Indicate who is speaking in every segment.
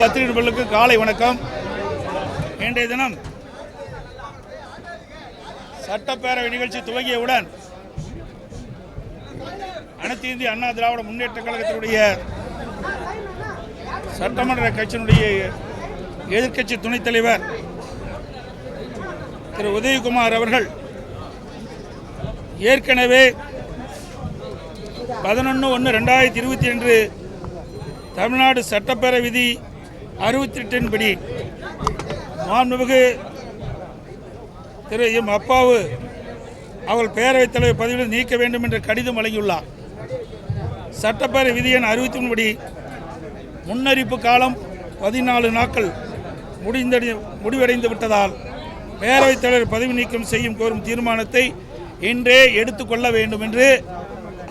Speaker 1: பத்திரிகையாளர்களுக்கு காலை வணக்கம். இன்றைய தினம் சட்டப்பேரவை நிகழ்ச்சி துவங்கியவுடன் அனைத்து இந்திய அண்ணா திராவிட முன்னேற்ற கழகத்தினுடைய சட்டமன்ற கட்சியினுடைய எதிர்க்கட்சி துணைத் தலைவர் திரு உதயகுமார் அவர்கள் ஏற்கனவே 11/1/2022 தமிழ்நாடு சட்டப்பேரவை விதி 68 படி மாண்புமிகு திரு எம் அப்பாவு அவர்கள் பேரவைத் தலைவர் பதவியில் நீக்க வேண்டும் என்ற கடிதம் வழங்கியுள்ளார். சட்டப்பேரவை விதி எண் 63 படி முன்னறிப்பு காலம் 14 நாட்கள் முடிவடைந்து விட்டதால் பேரவைத் தலைவர் பதவி நீக்கம் செய்யும் கோரும் தீர்மானத்தை இன்றே எடுத்துக்கொள்ள வேண்டும் என்று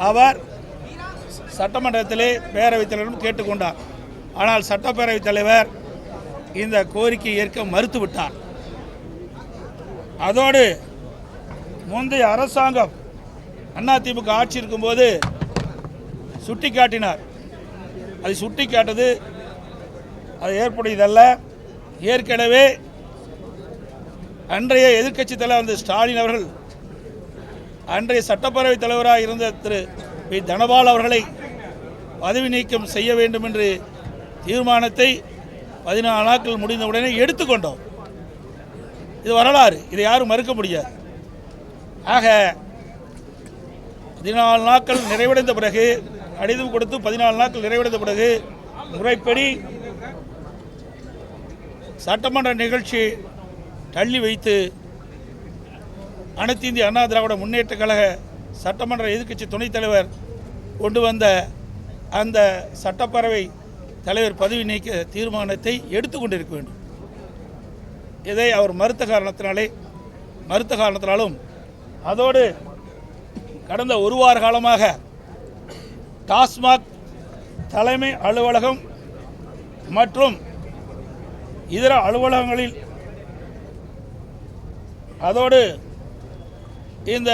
Speaker 1: அவர் சட்டமன்றத்திலே பேரவைத் தலைவரும் கேட்டுக்கொண்டார். ஆனால் சட்டப்பேரவைத் தலைவர் இந்த கோரிக்கையை ஏற்க மறுத்துவிட்டார். அதோடு முந்தைய அரசாங்கம் அதிமுக ஆட்சி இருக்கும்போது சுட்டிக்காட்டினார். அதை சுட்டிக்காட்டது அது ஏற்புடையதல்ல. ஏற்கனவே அன்றைய எதிர்க்கட்சி தலைவர் ஸ்டாலின் அவர்கள் அன்றைய சட்டப்பேரவைத் தலைவராக இருந்த திரு பி தனபால் அவர்களை பதவி நீக்கம் செய்ய வேண்டும் என்று தீர்மானத்தை 14 நாட்கள் முடிந்தவுடனே எடுத்துக்கொண்டோம். இது வரலாறு, இதை யாரும் மறுக்க முடியாது. ஆக 14 நாட்கள் நிறைவடைந்த பிறகு கடிதம் கொடுத்து 14 நாட்கள் நிறைவடைந்த பிறகு முறைப்படி சட்டமன்ற நிகழ்ச்சி தள்ளி வைத்து அனைத்து இந்திய அண்ணா திராவிட முன்னேற்ற கழக சட்டமன்ற எதிர்க்கட்சி துணைத் தலைவர் கொண்டு வந்த அந்த சட்டப்பேரவை தலைவர் பதவி நீக்க தீர்மானத்தை எடுத்துக்கொண்டிருக்க வேண்டும். இதை அவர் மறுத்த காரணத்தினாலும் அதோடு கடந்த ஒரு வார காலமாக டாஸ்மாக் தலைமை அலுவலகம் மற்றும் இதர அலுவலகங்களில் அதோடு இந்த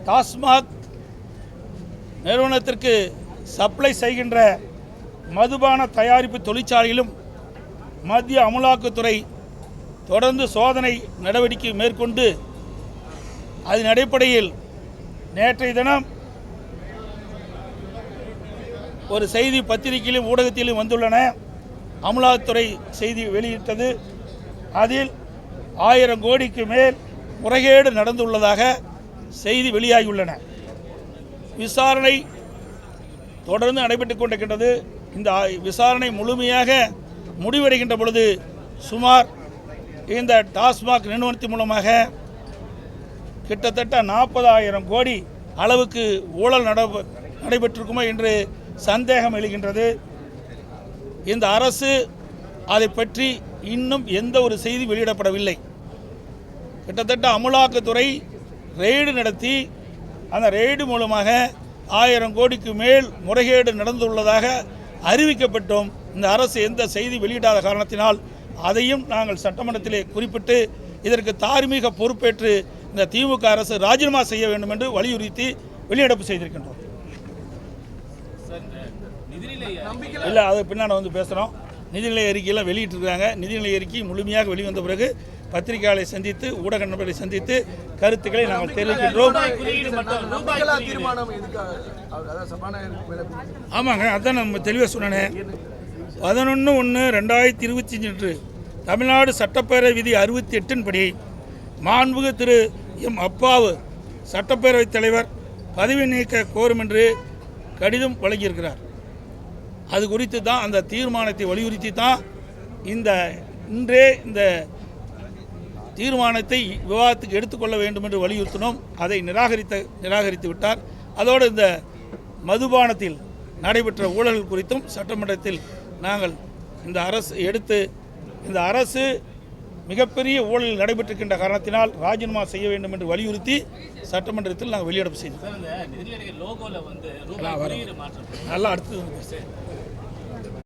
Speaker 1: டாஸ்மாக் நிறுவனத்திற்கு சப்ளை செய்கின்ற மதுபான தயாரிப்பு தொழிற்சாலையிலும் மத்திய அமலாக்கத்துறை தொடர்ந்து சோதனை நடவடிக்கை மேற்கொண்டு அதன் அடிப்படையில் நேற்றைய தினம் ஒரு செய்தி பத்திரிகையிலும் ஊடகத்திலும் வந்துள்ளன. அமலாக்கத்துறை செய்தி வெளியிட்டது. அதில் 1000 கோடிக்கு மேல் முறைகேடு நடந்துள்ளதாக செய்தி வெளியாகியுள்ளன. விசாரணை தொடர்ந்து நடைபெற்றுக் கொண்டிருக்கின்றது. இந்த விசாரணை முழுமையாக முடிவடைகின்ற பொழுது சுமார் இந்த டாஸ்மாக் நிறுவனத்தின் மூலமாக கிட்டத்தட்ட 40,000 கோடி அளவுக்கு ஊழல் நடைபெற்றிருக்குமோ என்று சந்தேகம் எழுகின்றது. இந்த அரசு அதை பற்றி இன்னும் எந்த ஒரு செய்தி வெளியிடப்படவில்லை. கிட்டத்தட்ட அமலாக்கத்துறை ரெய்டு நடத்தி அந்த ரெய்டு மூலமாக 1000 கோடிக்கு மேல் முறைகேடு நடந்துள்ளதாக அறிவிக்கப்பட்டோம். இந்த அரசு எந்த செய்தி வெளியிடாத காரணத்தினால் அதையும் நாங்கள் சட்டமன்றத்திலே குறிப்பிட்டு இதற்கு தார்மீக பொறுப்பேற்று இந்த திமுக அரசு ராஜினாமா செய்ய வேண்டும் என்று வலியுறுத்தி வெளிநடப்பு செய்திருக்கின்றோம். இல்லை, அது பின்னால் வந்து பேசுகிறோம். நிதிநிலை அறிக்கையெல்லாம் வெளியிட்டிருக்காங்க. நிதிநிலை அறிக்கை முழுமையாக வெளிவந்த பிறகு பத்திரிகையாளரை சந்தித்து ஊடக நண்பர்களை சந்தித்து கருத்துக்களை நாங்கள் தெரிவிக்கின்றோம். ஆமாங்க, அதான் நம்ம தெளிவாக சொன்னேன். 11/1/2025 தமிழ்நாடு சட்டப்பேரவை விதி 68 படி மாண்புமிகு திரு எம் அப்பாவு சட்டப்பேரவைத் தலைவர் பதவி நீக்க கோரும் என்று கடிதம் வழங்கியிருக்கிறார். அது குறித்து தான் அந்த தீர்மானத்தை வலியுறுத்தி தான் இன்றே இந்த தீர்மானத்தை விவாதத்துக்கு எடுத்துக்கொள்ள வேண்டும் என்று வலியுறுத்தினோம். அதை நிராகரித்து விட்டார். அதோடு இந்த மதுபானத்தில் நடைபெற்ற ஊழல்கள் குறித்தும் சட்டமன்றத்தில் நாங்கள் இந்த அரசு மிகப்பெரிய ஊழல் நடைபெற்றிருக்கின்ற காரணத்தினால் ராஜினாமா செய்ய வேண்டும் என்று வலியுறுத்தி சட்டமன்றத்தில் நாங்கள் வெளியிடப்பு செய்தோம். நல்லா அடுத்தது